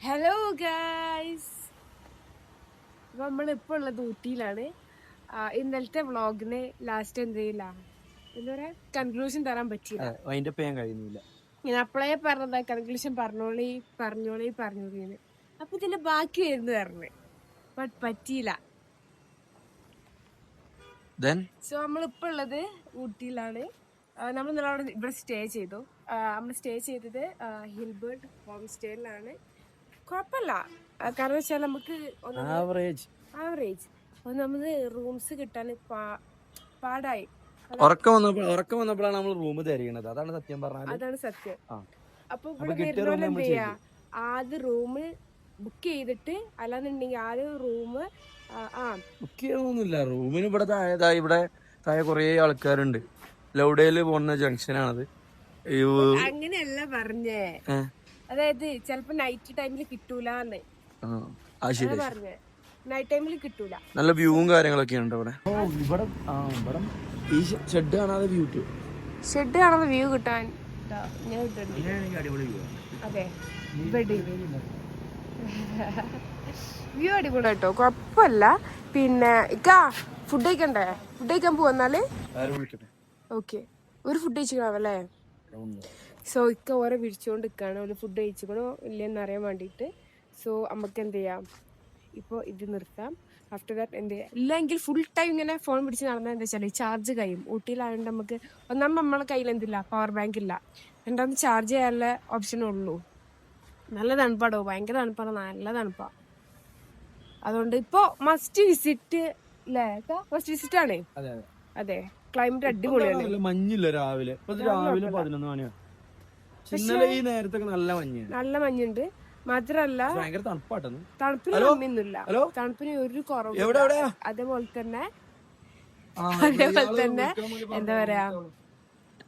Hello guys, അപ്പം നമ്മളിപ്പോൾ ഉള്ളത് ഊട്ടിയിലാണ്. ഇന്നലത്തെ വ്ളോഗിന് ലാസ്റ്റ് എന്ത് ചെയ്യില്ല, എന്താ പറയാ, കൺക്ലൂഷൻ തരാൻ പറ്റിയില്ല. ഞാൻ അപ്പോഴേ പറഞ്ഞതാ കൺക്ലൂഷൻ പറഞ്ഞോളീന്ന്. അപ്പൊ ഇതിന്റെ ബാക്കി വരുന്നു പറഞ്ഞു, ബട്ട് പറ്റിയില്ല. സോ നമ്മളിപ്പോൾ ഉള്ളത് ഊട്ടിയിലാണ്. നമ്മൾ ഇന്നലെ ഇവിടെ സ്റ്റേ ചെയ്തു. നമ്മൾ സ്റ്റേ ചെയ്തത് ഹിൽബേർട്ട് ഹോം സ്റ്റേയിലാണ്. കുഴപ്പമില്ല, കാരണം വെച്ചാൽ നമുക്ക് ആവറേജ് ഒന്നാമത് റൂംസ് കിട്ടാൻ പാടായി. ഉറക്കം വന്നപ്പോഴാണ് നമ്മൾ റൂം തിരയണത്. അതാണ് സത്യം പറഞ്ഞാൽ. അതാണ് സത്യം. അപ്പൊ ഇവിടെ വരുന്നോണ്ട് എന്ത് ചെയ്യാ, ആദ്യം റൂം ബുക്ക് ചെയ്തിട്ട്, അല്ലാന്നുണ്ടെങ്കിൽ ആദ്യം റൂം ബുക്ക് ചെയ്തൊന്നുമില്ല. റൂമിന് ഇവിടെ ഇവിടെ താഴെ കുറെ ആൾക്കാരുണ്ട്. ലൗഡേല് പോകുന്ന ജംഗ്ഷനാണത്. അങ്ങനെയല്ല പറഞ്ഞേ, അതായത് ചെലപ്പോ നൈറ്റ് ടൈമിൽ കിട്ടൂലെന്ന് പറഞ്ഞേ. നൈറ്റ് ടൈമിൽ കിട്ടൂല. നല്ല വ്യൂവും കാര്യങ്ങളൊക്കെ ഉണ്ട് ഇവിടെ. ഈ ഷെഡ് കാണാതെ വ്യൂ കിട്ടാൻ അതെ വ്യൂ അടിപൊളി കേട്ടോ, കുഴപ്പമില്ല. പിന്നെ ഇക്കാ ഫുഡ് കഴിക്കണ്ടേ? ഫുഡ് കഴിക്കാൻ പോവാന്നാല് ഓക്കെ. ഒരു ഫുഡ് കഴിച്ചിട്ടാവല്ലേ? സോ ഇക്ക ഓരോ വിരിച്ചുകൊണ്ട് നിൽക്കുകയാണ്. ഒരു ഫുഡ് കഴിച്ചിക്കണോ ഇല്ലെന്ന് അറിയാൻ വേണ്ടിയിട്ട്. സോ നമുക്ക് എന്ത് ചെയ്യാം, ഇപ്പോൾ ഇത് നിർത്താം. ആഫ്റ്റർ ദാറ്റ് എന്ത് ചെയ്യാം, ഇല്ലെങ്കിൽ ഫുൾ ടൈം ഇങ്ങനെ ഫോൺ പിടിച്ച് നടന്നാൽ എന്താ വെച്ചാൽ ചാർജ് കഴിയും. ഊട്ടിയിലായതുകൊണ്ട് നമുക്ക് ഒന്നാമത് നമ്മളെ കയ്യിൽ എന്തില്ല, പവർ ബാങ്ക് ഇല്ല. രണ്ടാമത് ചാർജ് ചെയ്യാനുള്ള ഓപ്ഷനേ ഉള്ളൂ. നല്ല തണുപ്പാടോ, ഭയങ്കര തണുപ്പാണ്, നല്ല തണുപ്പാണ്. അതുകൊണ്ട് ഇപ്പോൾ മസ്റ്റ് വിസിറ്റ് അല്ലേ? മസ്റ്റ് വിസിറ്റ് ആണ്. അതെ, ക്ലൈമറ്റ് അടിപൊളിയാണ്. മഞ്ഞില്ല രാവിലെ 11 മണിയാണ്. ഈ നേരത്തൊക്കെ നല്ല മഞ്ഞുണ്ട്. മാത്രല്ല തണുപ്പിന് കമ്മിയൊന്നുമില്ല, തണുപ്പിന് ഒരു കുറവ്. അതേപോലെ തന്നെ എന്താ പറയാ,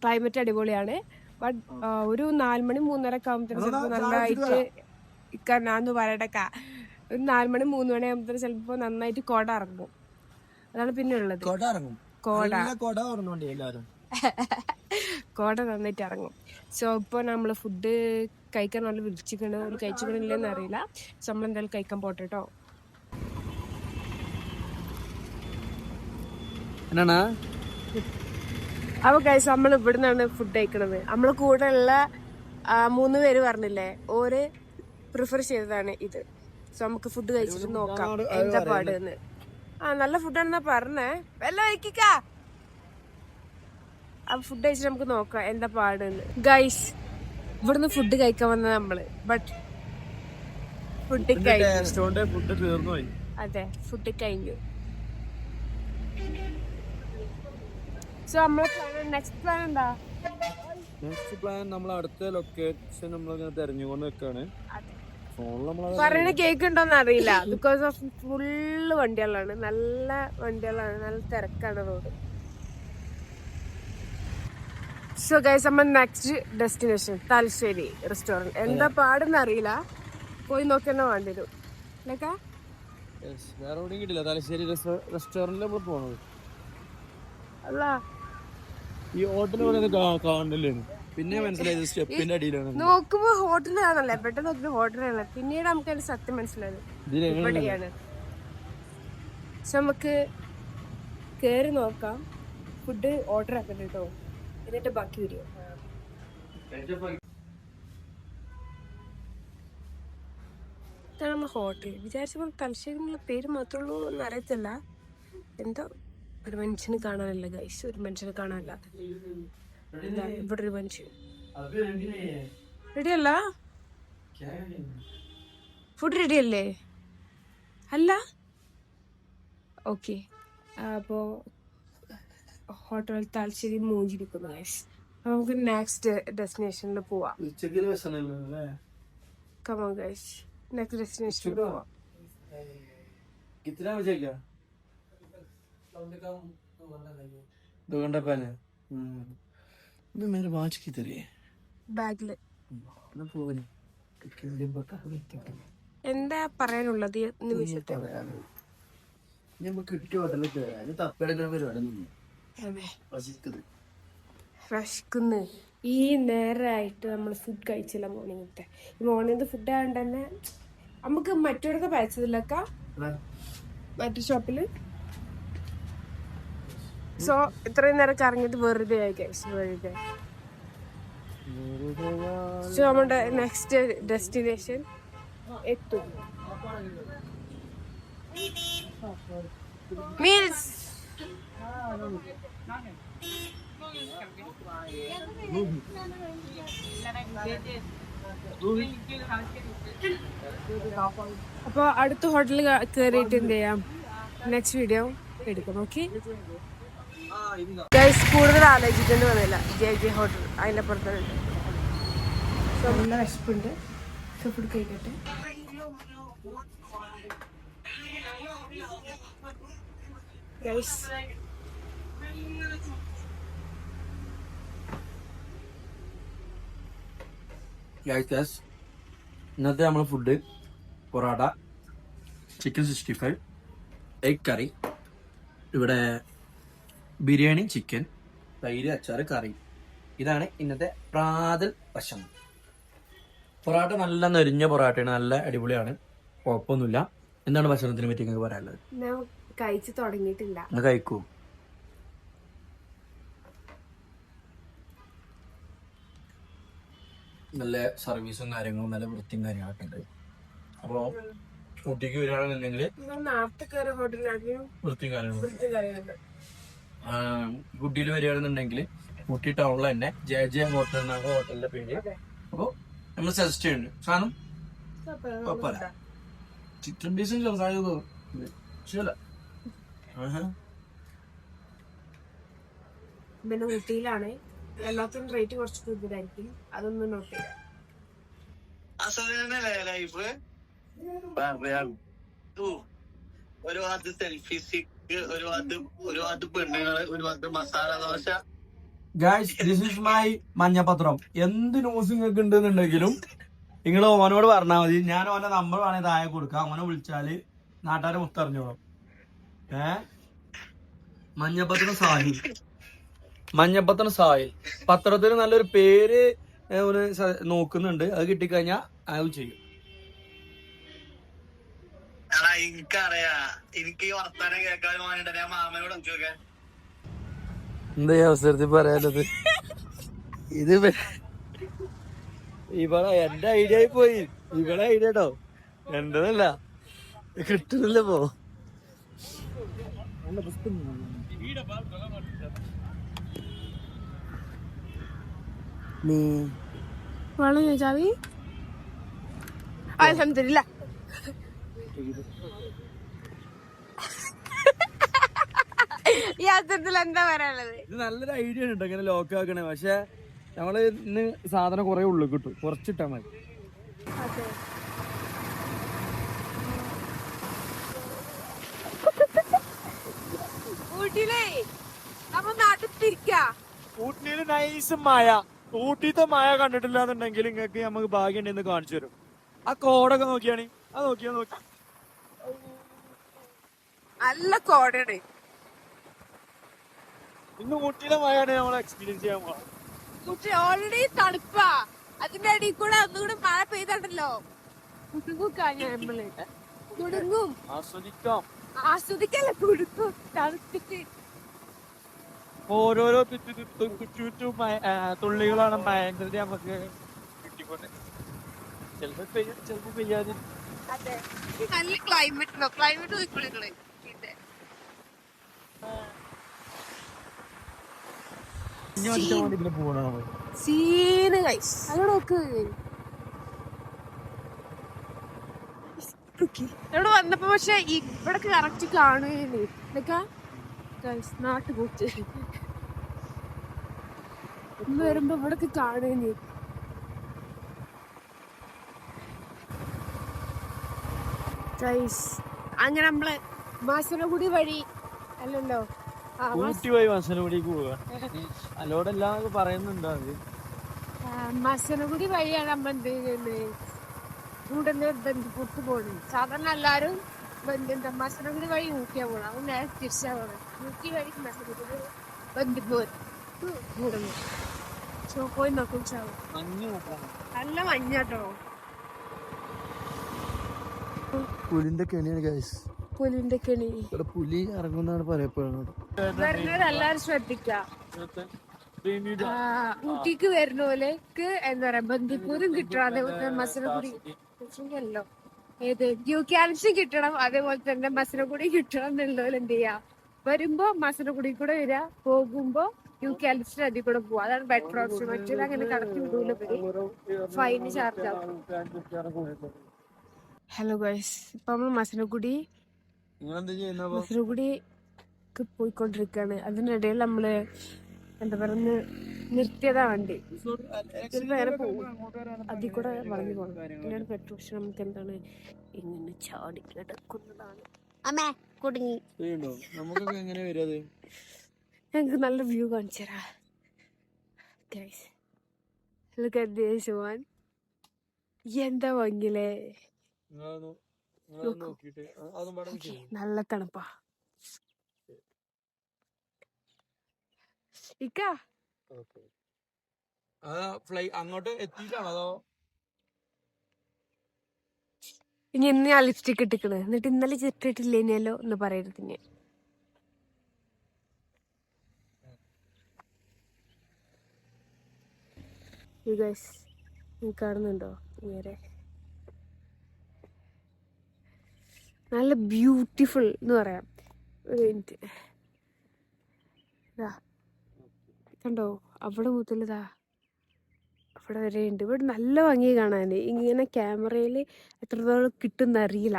ക്ലൈമറ്റ് അടിപൊളിയാണ്. ബട്ട് ഒരു 4 മണി 3:30 ഒക്കെ ആകുമ്പോഴത്തേനും ചിലപ്പോ നന്നായിട്ട് ഇക്കാന്ന് പറയട്ടക്ക, ഒരു 4 മണി 3 മണി ആകുമ്പോഴത്തേനും ചിലപ്പോ നന്നായിട്ട് കോട ഇറങ്ങും. അതാണ് പിന്നെ ഉള്ളത്, കോട നന്നായിട്ട് ഇറങ്ങും. സോ ഇപ്പോൾ നമ്മൾ ഫുഡ് കഴിക്കാൻ നല്ല വിളിച്ചിട്ടുണ്ട്, ഒരു കഴിച്ചിക്കണില്ലെന്ന് അറിയില്ല. സോ നമ്മൾ എന്തായാലും കഴിക്കാൻ പോട്ടെ കേട്ടോ. അപ്പൊ കഴിച്ച് നമ്മൾ ഇവിടെ നിന്നാണ് ഫുഡ് കഴിക്കണത്. നമ്മളെ കൂടെ ഉള്ള 3 പേര് പറഞ്ഞില്ലേ, ഓര് പ്രിഫർ ചെയ്തതാണ് ഇത്. സോ നമുക്ക് ഫുഡ് കഴിച്ചിട്ട് നോക്കാം എന്താ പാട് എന്ന്. നല്ല ഫുഡാണെന്നാ പറഞ്ഞേ. വല്ല കഴിക്കാ. അപ്പൊ ഫുഡ് കഴിച്ചിട്ട് നമുക്ക് നോക്കാം എന്താ പാടെന്ന്. ഗൈസ്, ഇവിടുന്ന് ഫുഡ് കഴിക്കാൻ വന്നത് നമ്മള്, ബട്ട് ഫുഡ് അതെ ഫുഡ് കഴിഞ്ഞു. സോ നമ്മളെ നെക്സ്റ്റ് പ്ലാൻ എന്താ? നെക്സ്റ്റ് പ്ലാൻ നമ്മൾ അടുത്ത ലൊക്കേഷൻ നമ്മൾ തെരഞ്ഞുകൊണ്ട് വെക്കാണ്. പറയുന്ന കേൾക്കുണ്ടോന്ന് അറിയില്ല, ബിക്കോസ് ഓഫ് ഫുള്ള് വണ്ടികളാണ്, നല്ല വണ്ടികളാണ്, നല്ല തിരക്കാണ് റോഡ്. സോ ഗൈസ്, നമ്മൾ നെക്സ്റ്റ് ഡെസ്റ്റിനേഷൻ തലശ്ശേരി റെസ്റ്റോറന്റ്. എന്താ പാടെന്ന് അറിയില്ല, പോയി നോക്കന്നെ വേണ്ടി വരും. തലശ്ശേരി റെസ്റ്റോറന്റിൽ നമ്മൾ പോണത് അല്ല, ഈ ഹോട്ടൽ കാണണ്ടല്ലേ? പിന്നെ മനസ്സിലായത് സ്റ്റെപ്പിന്റെ അടിയിലാണ്. നോക്കുമ്പോ ഹോട്ടലാണല്ലേ, പെട്ടെന്ന് നോക്കുമ്പോ ഹോട്ടലാണ്. പിന്നീട് നമുക്ക് അതിന്റെ സത്യം മനസ്സിലായത് ഇവിടെയാണ്. സോ നമുക്ക് കേറി നോക്കാം. ഫുഡ് ഓർഡർ ആക്കണ്ട കേട്ടോ, എന്നിട്ട് ബാക്കി വീഡിയോ. ഇതാണ് നമ്മൾ ഹോട്ടൽ. വിചാരിച്ചപ്പോൾ തലശ്ശേരി എന്നുള്ള പേര് മാത്രമേ ഉള്ളൂ എന്ന് അറിയത്തില്ല. എന്തോ ഒരു മനുഷ്യന് കാണാനല്ല ഗൈസ്, ഒരു മനുഷ്യനെ കാണാനല്ല. ഇവിടെ ഒരു മനുഷ്യൻ റെഡിയല്ല. ഫുഡ് റെഡിയല്ലേ? അല്ല, ഓക്കെ. അപ്പോൾ ഹോട്ടൽ തലശ്ശേരി മൂഞ്ചിരിക്കുന്നു ഗൈസ്. അപ്പോൾ നമുക്ക് നെക്സ്റ്റ് ഡെസ്റ്റിനേഷനിൽ പോവാം. കമോൺ ഗൈസ്, നെക്സ്റ്റ് ഡെസ്റ്റിനേഷനിൽ പോവാം. ബാഗില് എന്താ പറയാനുള്ളത് നിമിഷത്തെ? വിശക്കുന്നു. ഈ നേരമായിട്ട് നമ്മൾ ഫുഡ് കഴിച്ചില്ല മോർണിംഗത്തെ. ഈ മോർണിംഗത്തെ ഫുഡ് ആയതുകൊണ്ട് തന്നെ നമുക്ക് മറ്റോടൊക്കെ പയച്ചതിലൊക്കെ മറ്റു ഷോപ്പില്. സോ ഇത്രയും നേരം കറങ്ങിയിട്ട് വെറുതെ ആയി ഗൈസ്, വെറുതെ. സോ നമ്മുടെ നെക്സ്റ്റ് ഡെസ്റ്റിനേഷൻ എത്തും. മീൻസ് അപ്പൊ അടുത്ത ഹോട്ടലിൽ കയറിയിട്ട് എന്ത് ചെയ്യാം, നെക്സ്റ്റ് വീഡിയോ എടുക്കാം. ഓക്കെ ഗൈസ്, കൂടുതൽ ആലോചിക്കേണ്ടി വന്നില്ല. ജെ ഹോട്ടൽ അതിൻ്റെ പുറത്തുണ്ട്. സോ നല്ല വിശപ്പുണ്ട്. സോ ഫുഡ് കഴിക്കട്ടെ. ഗൈസ് ഇന്നത്തെ നമ്മളെ ഫുഡ് പൊറോട്ട, ചിക്കൻ 65, എഗ് കറി, ഇവിടെ ബിരിയാണി, ചിക്കൻ, തൈര്, അച്ചാറ്, കറി. ഇതാണ് ഇന്നത്തെ പ്രാതൽ ഭക്ഷണം. പൊറോട്ട നല്ല നെരിഞ്ഞ പൊറോട്ടയാണ്, നല്ല അടിപൊളിയാണ്, കുഴപ്പമൊന്നുമില്ല. എന്താണ് ഭക്ഷണത്തിനെ പറ്റി നിങ്ങൾക്ക് പറയാനുള്ളത്? ഞാൻ കഴിച്ചു തുടങ്ങിയിട്ടില്ല. ഒന്ന് കഴിക്കൂ. നല്ല സർവീസും കാര്യങ്ങളും നല്ല വൃത്തിയും കാര്യങ്ങളൊക്കെ ഉണ്ട്. അപ്പോൾ ഊട്ടിക്ക് വരികയാണെന്നുണ്ടെങ്കിൽ വൃത്തിയും കാര്യങ്ങളും. ഊട്ടിയിൽ വരികയാണെന്നുണ്ടെങ്കിൽ ഊട്ടി ടൗണിൽ തന്നെ ജെ ഹോട്ടൽ എന്ന ഹോട്ടലിന്റെ പേര്. അപ്പോൾ നമ്മൾ സജസ്റ്റ് ചെയ്യുന്നുണ്ട്. സാധനം കുഴപ്പമില്ല. ചിക്കൻ പീസും ചെറുതായത് ശരിയല്ല. പിന്നെ ഊട്ടിയിലാണ് എല്ലാത്തിനും റേറ്റ് കുറച്ച് കൂടുതലായിരിക്കും, അതൊന്നും നോട്ട് ചെയ്യാം. ഒരു ഭാഗത്ത് സെൽഫി സ്റ്റിക്ക്, ഒരു ഭാഗത്ത് പെണ്ണുങ്ങള്, ഒരു ഭാഗത്ത് masala dosa. Guys, this is my Manjapathram. എന്ത് ന്യൂസ് നിങ്ങൾക്ക് ഉണ്ടെന്നുണ്ടെങ്കിലും നിങ്ങൾ ഓനോട് പറഞ്ഞാൽ മതി. ഞാൻ ഓന്റെ നമ്പർ വേണമെങ്കിൽ താഴെ കൊടുക്കാം. ഓനെ വിളിച്ചാല് നാട്ടുകാരെ മുത്തറിഞ്ഞോളും. മഞ്ഞപ്പത്രം സാഹിൽ പത്രത്തിന് നല്ലൊരു പേര് നോക്കുന്നുണ്ട്. അത് കിട്ടിക്കഴിഞ്ഞാൽ അത് ചെയ്യും. എനിക്കറിയാ, എനിക്ക് ഈ വർത്താനം കേൾക്കാൻ വേണ്ടിട്ട് ഞാൻ മാമനോട് ചോദിക്കാൻ. എന്താ ഈ അവസരത്തിൽ പറയാനുള്ളത്? ഇത് ഇവിടെ എന്റെ ഐഡിയ ആയി പോയി. ഇവിടെ ഐഡിയ കേട്ടോ, എന്റെതല്ല, കിട്ടുന്നില്ല. പോ വെള്ളം ചോദിച്ചാൽ അൽഹംദുലില്ലാ. ഈ അവസരത്തിൽ എന്താ പറയാനുള്ളത്? ഇത് നല്ലൊരു ഐഡിയ ഉണ്ട് ഇങ്ങനെ ലോക്ക് ആക്കണേ. പക്ഷെ നമ്മള് ഇന്ന് സാധനം കുറെ ഉള്ളു കിട്ടും, കുറച്ചിട്ടാ മതി. ഊട്ടിയിലേ നമ്മ നാട്ടിൽ തിരിക്കാ. ഊട്ടിയില് നൈസ് മഴ. ഊട്ടിത്തെ മഴ കണ്ടിട്ടില്ല എന്നുണ്ടെങ്കിൽ നിങ്ങൾക്ക് നമുക്ക് ഭാഗ്യം ഉണ്ടെന്ന് കാണിച്ചു തരും. ആ കോടൊക്കെ നോക്കിയാണ്. അത് നോക്കി നല്ല കോടയാണ്. ഇന്ന് ഊട്ടിയിലെ മഴയാണ് നമ്മൾ എക്സ്പീരിയൻസ് ചെയ്യാൻ പോകാം. ഊട്ടി ഓൾറെഡി തണുപ്പാ, അതിന്റെ അടിയിൽ കൂടെ ഒന്നുകൂടി മഴ പെയ്തണ്ടല്ലോ. കുടുങ്ങും. ആസ്വദിക്കല്ല, കുടുങ്ങും തണുപ്പിട്ട്. ഓരോരോ തുള്ളികളാണ് ഭയങ്കര നമുക്ക് കിട്ടിക്കൊണ്ട്. ചിലപ്പോ പെയ്യും, ചിലപ്പോ പെയ്യാതെ. അതെ, നല്ല ക്ലൈമറ്റ്. ക്ലൈമറ്റ് നോക്കിക്കൊള്ളിക്കളെ സീന് ഗൈസ്. അത് നോക്ക്, ഇവിടെ വന്നപ്പോ പക്ഷെ ഇവിടെ കറക്റ്റ് കാണുകയാണ്. ഇതൊക്കെ നാട്ടുകൂട്ട് ഇന്ന് വരുമ്പോ ഇവിടൊക്കെ കാണുകയാണ്. അങ്ങനെ നമ്മള് മാസനഗുഡി വഴി അല്ലല്ലോ, ഊട്ടി വഴി മസനഗുഡിക്ക് പോവുക. അല്ലോടെല്ലാം പറയുന്നുണ്ടോ? അത് മസനഗുഡി വഴിയാണ് നമ്മൾ എന്ത് ചെയ്യുന്നത്, കൂടെ ബന്ധിപ്പുറത്ത് പോകുന്നത്. സാധാരണ എല്ലാരും മസനഗുഡി വഴി ഊട്ടിയാ പോകണം. അത് നേരെ തിരിച്ചാ പോകണം. ഊട്ടി വഴി മസനഗുഡി ബന്ധിപ്പൂർ കൂടുന്നു. സോ പോയി നോക്കും. നല്ല മഞ്ഞാട്ടോ. പുലിന്റെ കെണിയാണ് ഗൈസ്. പുലിന്റെ കെണി. ഇവിടെ പുലി ഇറങ്ങുന്നാണ് പറയപ്പെടുന്നത്. വരുന്നവരെല്ലാരും ശ്രദ്ധിക്കാം. ഊട്ടിക്ക് വരുന്ന പോലെക്ക് എന്താ പറയാ ബന്ദിപ്പൂരും കിട്ടണം, അതേപോലെ മസനഗുഡി അല്ലോ ഏത് യൂക്കാലിപ്സും കിട്ടണം, അതേപോലെ തന്നെ മസനഗുഡി കിട്ടണം എന്നുള്ളവര് എന്ത് ചെയ്യാ, വരുമ്പോ മസനഗുഡി കൂടെ വരിക, പോകുമ്പോ യൂക്കാലിപ്സിന്റെ അതിൽ കൂടെ പോവാ. അതാണ് ബെറ്റർ ഓപ്ഷൻ. മറ്റേത് അങ്ങനെ കടത്തി വിടൂല, ഫൈന് ചാർജ് ആവും. ഹലോ ഗൈസ്, ഇപ്പൊ നമ്മള് മസനഗുഡി പോയിക്കൊണ്ടിരിക്കാണ്. അതിനിടയിൽ നമ്മള് എന്താ പറയുന്ന നിർത്തിയതാ വണ്ടി. നേരെ പോകും, അതിൽ കൂടെ വളഞ്ഞു പോകണം. പിന്നീട് പെട്രോൾ നമുക്ക് എന്താണ് ഇങ്ങനെ ചാടി കിടക്കുന്നതാണ്. അമ്മേ കുടുങ്ങി. ഞങ്ങക്ക് നല്ല വ്യൂ കാണിച്ചു തരാ. എന്താ ഭംഗിലേ, നല്ല തണുപ്പാ. അങ്ങോട്ട് എത്തിയിട്ടാണോ അതോ ഇനി ഇന്ന് ഞാൻ ലിപ്സ്റ്റിക് ഇട്ടിക്കണ്, എന്നിട്ട് ഇന്നലെ ചിട്ടിട്ടില്ലേനല്ലോ എന്ന് പറയരുത്. ഇനി കാണുന്നുണ്ടോ നേരെ നല്ല ബ്യൂട്ടിഫുൾ എന്ന് പറയാം. ഒരു മിനിറ്റ്, കണ്ടോ അവിടെ മുതലിതാ അവിടെ വരെ ഉണ്ട്. ഇവിടെ നല്ല ഭംഗി കാണാൻ. ഇങ്ങനെ ക്യാമറയിൽ എത്രത്തോളം കിട്ടുന്നറിയില്ല.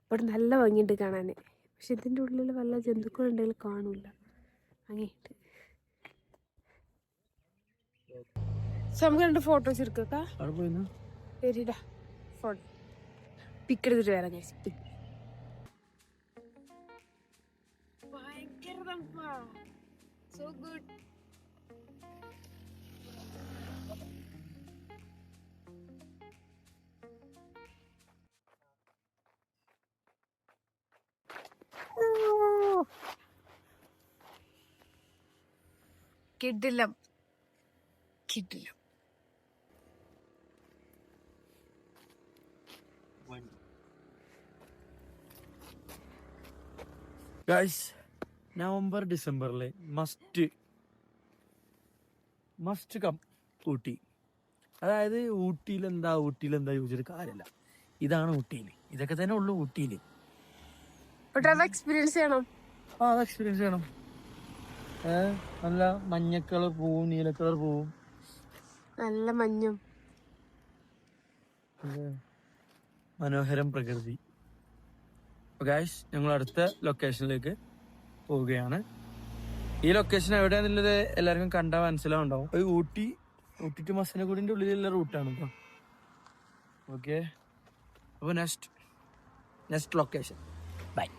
ഇവിടെ നല്ല ഭംഗിയുണ്ട് കാണാൻ. പക്ഷെ ഇതിൻ്റെ ഉള്ളിൽ വല്ല ജന്തുക്കളുണ്ടെങ്കിൽ കാണൂല. ഭംഗിയുണ്ട്. നമുക്ക് രണ്ട് ഫോട്ടോസ് എടുക്കാം. ശരിടാ, ഫോട്ടോ പിക്ക് എടുത്തിട്ട് വരാം. ഭയങ്കര തണുപ്പാ, സോ ഗുഡ്. കിടിലം. ഗൈസ്, നവംബർ ഡിസംബറിലെ മസ്റ്റ് കം ഊട്ടി. അതായത് ഊട്ടിയിൽ എന്താ ചോദിച്ചിട്ട് കാര്യമില്ല. ഇതാണ് ഊട്ടിയിൽ, ഇതൊക്കെ തന്നെ ഉള്ളു ഊട്ടിയിൽ. എക്സ്പീരിയൻസ് ചെയ്യണം. അത് എക്സ്പീരിയൻസ് ചെയ്യണം. നല്ല മഞ്ഞ കളർ പോവും, നീല കളർ പോവും, നല്ല മഞ്ഞും, മനോഹരം പ്രകൃതി. ഗൈസ്, ഞങ്ങൾ അടുത്ത ലൊക്കേഷനിലേക്ക് പോവുകയാണ്. ഈ ലൊക്കേഷൻ എവിടെയാന്നുള്ളത് എല്ലാവർക്കും കണ്ടാൽ മനസ്സിലാവുണ്ടാവും. ഊട്ടി ടു മസനഗുഡിന്റെ ഉള്ളിലുള്ള റൂട്ടാണ് കേട്ടോ. ഓക്കെ, അപ്പോൾ നെക്സ്റ്റ് ലൊക്കേഷൻ. ബൈ.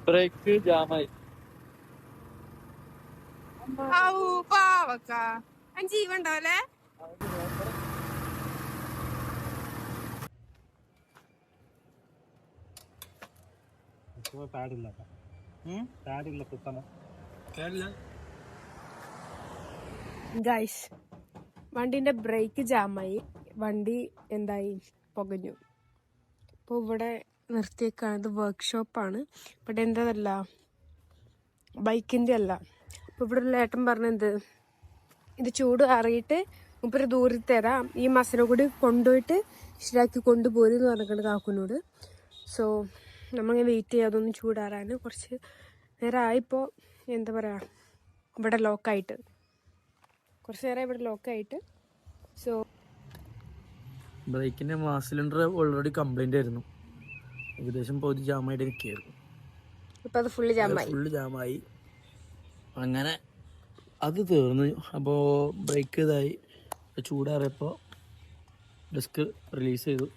ബ്രേക്ക് ജാമായി. ജീവണ്ടോല്ലേ? ഗൈസ്, വണ്ടിന്റെ ബ്രേക്ക് ജാമായി. വണ്ടി എന്തായി, പുകഞ്ഞു. അപ്പോൾ ഇവിടെ നിർത്തിയേക്കാണ്. ഇത് വർക്ക്ഷോപ്പാണ്. ഇവിടെ എന്തല്ല, ബൈക്കിൻ്റെ അല്ല. അപ്പോൾ ഇവിടെ ഉള്ള ഏട്ടൻ പറഞ്ഞത് ഇത് ചൂട് അറിയിട്ട് മുപ്പര് ദൂരത്ത് തരാം, ഈ മസനഗുഡി കൊണ്ടുപോയിട്ട് ശരിയാക്കി കൊണ്ടുപോരും എന്ന് പറഞ്ഞിട്ടുണ്ട് കാക്കുനോട്. സോ നമ്മളിങ്ങനെ വെയിറ്റ് ചെയ്യാം അതൊന്നും ചൂടാറാൻ. കുറച്ച് നേരമായിപ്പോൾ എന്താ പറയുക, ഇവിടെ ലോക്കായിട്ട് കുറച്ച് നേരം ഇവിടെ ലോക്കായിട്ട്. സോ ബ്രേക്കിൻ്റെ മാസ് സിലിണ്ടർ ഓൾറെഡി കംപ്ലൈൻ്റ് ആയിരുന്നു. ഏകദേശം പകുതി ജാമായിട്ട് നിൽക്കുകയായിരുന്നു. ഇപ്പം അത് ഫുള്ള് ജാമായി. അങ്ങനെ അത് തീർന്നു. അപ്പോൾ ബ്രേക്ക് ഇതായി, ചൂടാറിയപ്പോൾ ഡിസ്ക് റിലീസ് ചെയ്തു.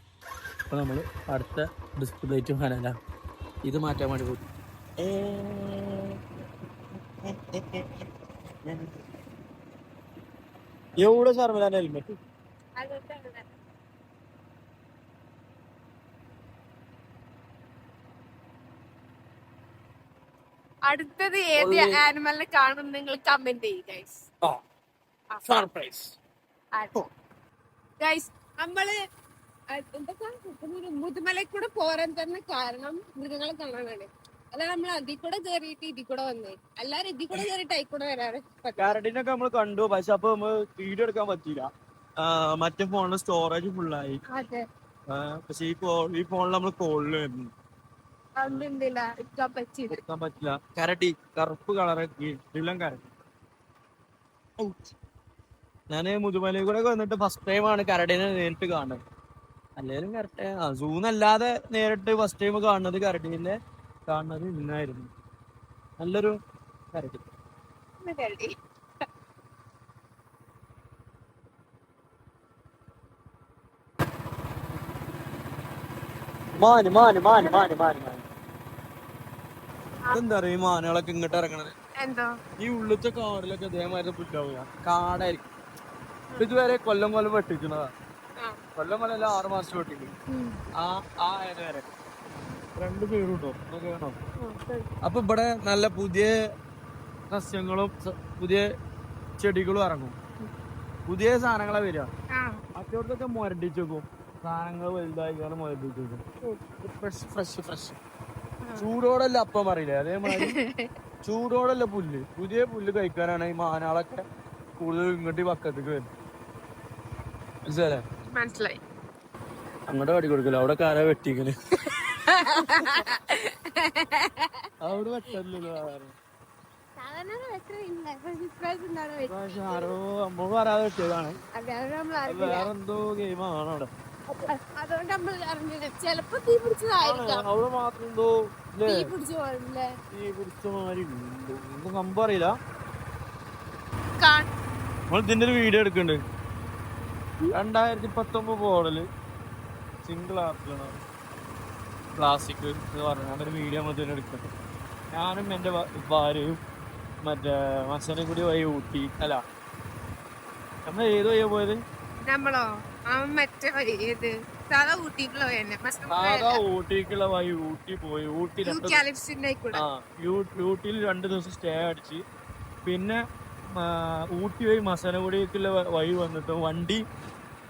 അപ്പോൾ നമ്മൾ അടുത്ത ഡിസ്ക് പ്ലേറ്റും ഹനല ഇത് മാറ്റാൻ വേണ്ടി പോയി. എവിടെ ഷർമിലാൻ്റെ ഹെൽമെറ്റ്? അടുത്തത് ഏത് ആനിമലിനെ കാണും നിങ്ങൾ കമന്റ് ചെയ്യും ഗൈസ്. സർപ്രൈസ്. ഗൈസ് നമ്മള് മുതുമലയിൽ കൂടെ പോരാൻ തന്നെ കാരണം മൃഗങ്ങളെ കാണാനാണ്. അല്ല നമ്മൾ അതിൽ കൂടെ കേറിയിട്ട് ഇതിൽ കൂടെ വന്നേ. എല്ലാരും ഇതിൽ കൂടെ കേറിയിട്ട് അതിൽ കൂടെ വരാറ്. കരടിനൊക്കെ നമ്മൾ കണ്ടു, പക്ഷെ അപ്പൊ നമ്മൾ വീഡിയോ എടുക്കാൻ പറ്റില്ല. മറ്റേ ഫോണില് സ്റ്റോറേജ് ഫുള്ളായി. പക്ഷെ ഈ ഫോണിൽ നമ്മൾ കോളിൽ വരുന്നു എടുക്കാൻ പറ്റില്ല. കരടി കറുപ്പ് കളറ് ഇളം കരടി. ഞാന് മുതുമലയിൽ കൂടെ വന്നിട്ട് ഫസ്റ്റ് ടൈം ആണ് കരടിനെ നേരിട്ട് കാണുന്നത്. അല്ലേലും കറക്റ്റ് സൂന്നല്ലാതെ നേരിട്ട് ഫസ്റ്റ് ടൈം കാണുന്നത് കരടിനെ കാണുന്നത് ഇന്നായിരുന്നു. നല്ലൊരു കരടി. മാന് മാന് മാന് മാന് മാന് മാന് എന്താ പറയാ ഈ മാനുകളൊക്കെ ഇങ്ങോട്ട് ഇറങ്ങണത്? ഈ ഉള്ളിത്തെ കാടിലൊക്കെ ഇതേമാതിരി പുല്ലാവുക കാടായിരിക്കും. ഇതുവരെ കൊല്ലം വെട്ടിക്കുന്നതാ. കൊല്ലം കൊല്ലം 6 മാസം വെട്ടിക്കും. വരെ 2 പേരുണ്ടോ വേണോ? അപ്പൊ ഇവിടെ നല്ല പുതിയ സസ്യങ്ങളും പുതിയ ചെടികളും ഇറങ്ങും. പുതിയ സാധനങ്ങളെ വരിക. മറ്റോടത്തൊക്കെ മുരടിച്ചു വെക്കും. സാധനങ്ങൾ വലുതായി മുരടിച്ചു വെക്കും. ഫ്രഷ് ചൂടോടല്ല അപ്പം പറയില്ലേ, അതേമാതിരി ചൂടോടല്ല പുല്ല്. പുതിയ പുല്ല് കഴിക്കാനാണ് ഈ മാനാളൊക്കെ കൂടുതൽ ഇങ്ങോട്ട് പക്കത്തേക്ക് വരുന്നത്. മനസ്സിലായി? അങ്ങോട്ട് കാട്ടി കൊടുക്കല. അവിടെ കാര വെട്ടിക്കല്. അവിടെ വെട്ടല്ലോ. ആരോ അമ്മ പറയാതെ വെട്ടിയതാണ്. വേറെന്തോ ഗെയിമാണ് അവിടെ. അതുകൊണ്ട് നമ്മൾ ചിലപ്പോ തീ പിടിച്ചതായിരിക്കാം. അവിടെ മാത്രം എന്തോ തീ പിടിച്ച മാതിരി എന്തോ സംഭവം അറിയില്ല. നമ്മൾ ഇതിന്റെ ഒരു വീഡിയോ എടുക്കുന്നുണ്ട്. 2019 മോഡല് സിംഗിൾ ആർട്ടിലാണ് ക്ലാസിക് എന്ന് പറഞ്ഞ ഒരു വീഡിയോ നമ്മൾ ഇതിന് എടുക്കുന്നുണ്ട്. ഞാനും എൻ്റെ ഭാര്യയും മറ്റേ മസനെ കൂടി വഴി ഊട്ടി. അല്ല, നമ്മൾ ഏത് വഴിയാ പോയത്? നമ്മളോ സാധാ ഊട്ടിക്കുള്ള വഴി ഊട്ടി പോയി. ഊട്ടിയിൽ 2 ദിവസം സ്റ്റേ അടിച്ച് പിന്നെ ഊട്ടി വഴി മസനഗുഡിക്കുള്ള വഴി വന്നിട്ട് വണ്ടി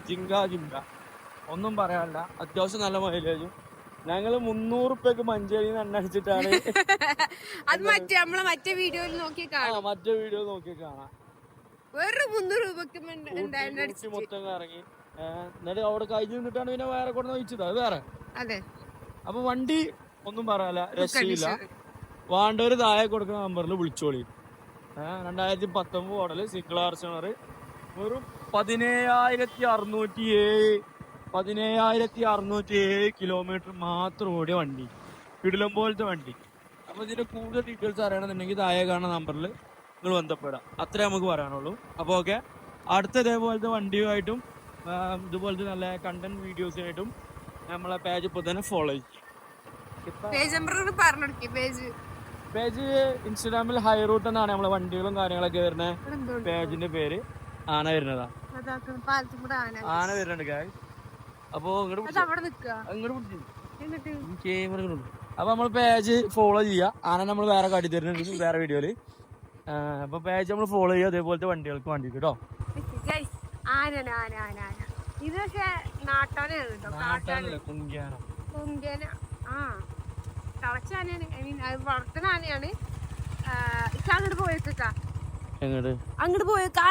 ജിങ്ക ഒന്നും പറയാനില്ല. അത്യാവശ്യം നല്ല മൈലേജും. ഞങ്ങള് 300 റുപ്യക്ക് മഞ്ചേരിയിൽ നിന്ന് എണ്ണ അടിച്ചിട്ടാണ്. മറ്റേ വീഡിയോയിൽ നോക്കി കാണാം. വേറെ 300 രൂപക്ക് മൊത്തം ഇറങ്ങി. എന്നിട്ട് അവിടെ കഴിഞ്ഞ് നിന്നിട്ടാണ് പിന്നെ വേറെ കൊണ്ട് വെച്ചത്. അത് വേറെ. അപ്പൊ വണ്ടി ഒന്നും പറയാല്ല, രക്ഷയില്ല. വേണ്ടവര് താഴെ കൊടുക്കുന്ന നമ്പറിൽ വിളിച്ചോളി. 2019 മോഡല് സിംഗിൾ ആർച്ചണർ. വെറും 17,607 കിലോമീറ്റർ മാത്രം ഓടിയ വണ്ടി. കിടിലം പോലത്തെ വണ്ടി. അപ്പൊ ഇതിന്റെ കൂടുതൽ ഡീറ്റെയിൽസ് അറിയണമെന്നുണ്ടെങ്കിൽ താഴെ കാണുന്ന നമ്പറിൽ നിങ്ങൾ ബന്ധപ്പെടാം. അത്രേ നമുക്ക് പറയാനുള്ളൂ. അപ്പൊ ഓക്കെ, അടുത്ത ഇതേപോലത്തെ വണ്ടിയുമായിട്ടും ഇതുപോലത്തെ നല്ല കണ്ടന്റ് വീഡിയോസായിട്ടും നമ്മളെ പേജ് ഇപ്പൊ തന്നെ ഫോളോ ചെയ്യും. പേജ് ഇൻസ്റ്റാഗ്രാമിൽ ഹൈ റൂട്ട് എന്നാണ് നമ്മളെ വണ്ടികളും കാര്യങ്ങളൊക്കെ വരുന്ന പേജിന്റെ പേര്. ആന വരുന്നതാ. ആന വരുന്നുണ്ട് ഗായ്സ്. അപ്പൊ അപ്പൊ നമ്മൾ പേജ് ഫോളോ ചെയ്യാ. ആന നമ്മൾ വേറെ കാട്ടി തരുന്നുണ്ട് വേറെ വീഡിയോയില്. അപ്പൊ പേജ് നമ്മൾ ഫോളോ ചെയ്യുക അതേപോലത്തെ വണ്ടികൾക്ക് വേണ്ടിട്ട് കേട്ടോ. ഇത് പക്ഷെ നാട്ടാനാണ്. തളച്ചാനയാണ്, വളർത്തുന്ന ആനയാണ്. അങ്ങോട്ട് പോയേക്കാ. അങ്ങോട്ട് പോയേക്കാ.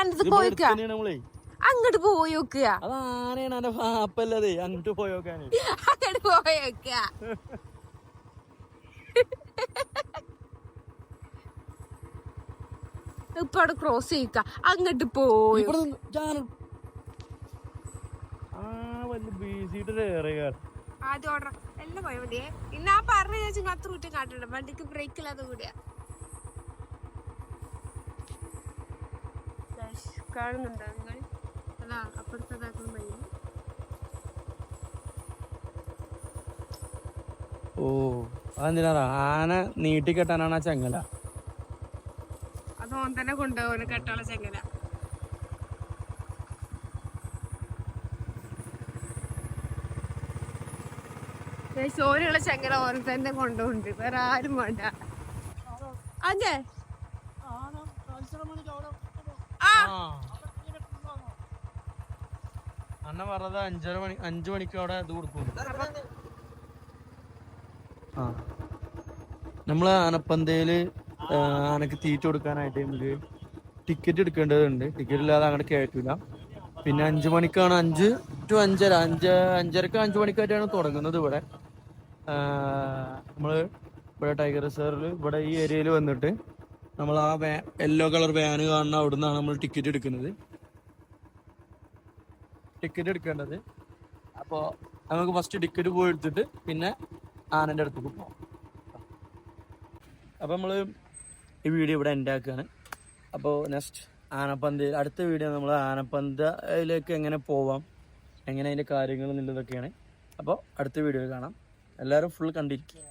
അങ്ങോട്ട് പോയോക്കുക. അതാനയാണ് എന്റെ പാപ്പല്ലതേ. അങ്ങോട്ട് പോയോക്കാന്. അങ്ങോട്ട് പോയേക്ക. ഇപ്പൊ അവിടെ ക്രോസ് ചെയ്യിക്ക. അങ്ങോട്ട് പോയി ആദ്യം ഓർഡർ എല്ലാം പോയ മതിയേ. ഇന്ന് ആ പറഞ്ഞ ഞാൻ 10 റൂട്ട് കാട്ടുണ്ട്. വണ്ടിക്ക് ബ്രേക്ക് ഇല്ലാതെ കൂടിയാ കാണുന്നുണ്ടോ നിങ്ങൾ? അതാ അപ്പുറത്തതാക്കുന്ന വഴി. ഓ, അതെന്തിനാ ആന നീട്ടിക്കെട്ടാനാണ് ആ ചെങ്ങല. അത് ഓൻ തന്നെ കൊണ്ടുപോകുന്നു കെട്ടാള ചെങ്ങല. ഓനുള്ള ചെങ്ങല ഓരോ തന്നെ കൊണ്ടുപോകുന്നുണ്ട്. വേറെ ആരും വേണ്ട. അഞ്ചേ അന്ന പറഞ്ഞത് 5 മണിക്ക് അവിടെ ഇത് കൊടുക്കും. നമ്മള് ആനപ്പന്തയില് ആനക്ക് തീറ്റ കൊടുക്കാനായിട്ട് നമുക്ക് ടിക്കറ്റ് എടുക്കേണ്ടതുണ്ട്. ടിക്കറ്റ് ഇല്ലാതെ അങ്ങോട്ട് കയറ്റൂല. പിന്നെ 5 മണിക്കാണ്, 5 to 5:30, 5 മണിക്കായിട്ടാണ് തുടങ്ങുന്നത് ഇവിടെ. നമ്മള് ഇവിടെ ടൈഗർ റിസർവിൽ ഇവിടെ ഈ ഏരിയയിൽ വന്നിട്ട് നമ്മൾ ആ യെല്ലോ കളർ വാന് കാണുന്ന അവിടെ നിന്നാണ് നമ്മൾ ടിക്കറ്റ് എടുക്കുന്നത്. ടിക്കറ്റ് എടുക്കേണ്ടത്. അപ്പോൾ നമുക്ക് ഫസ്റ്റ് ടിക്കറ്റ് പോയി എടുത്തിട്ട് പിന്നെ ആനൻ്റെ അടുത്തേക്ക് പോകാം. അപ്പോൾ നമ്മൾ ഈ വീഡിയോ ഇവിടെ എൻഡ് ആക്കുകയാണ്. അപ്പോൾ നെക്സ്റ്റ് ആനപ്പന്ത്, അടുത്ത വീഡിയോ നമ്മൾ ആനപ്പന്തയിലേക്ക് എങ്ങനെ പോവാം, എങ്ങനെ അതിൻ്റെ കാര്യങ്ങൾ എന്നുള്ളതൊക്കെയാണ്. അപ്പോൾ അടുത്ത വീഡിയോയിൽ കാണാം. എല്ലാവരും ഫുൾ കണ്ടിരിക്കുക.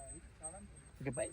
Okay, by.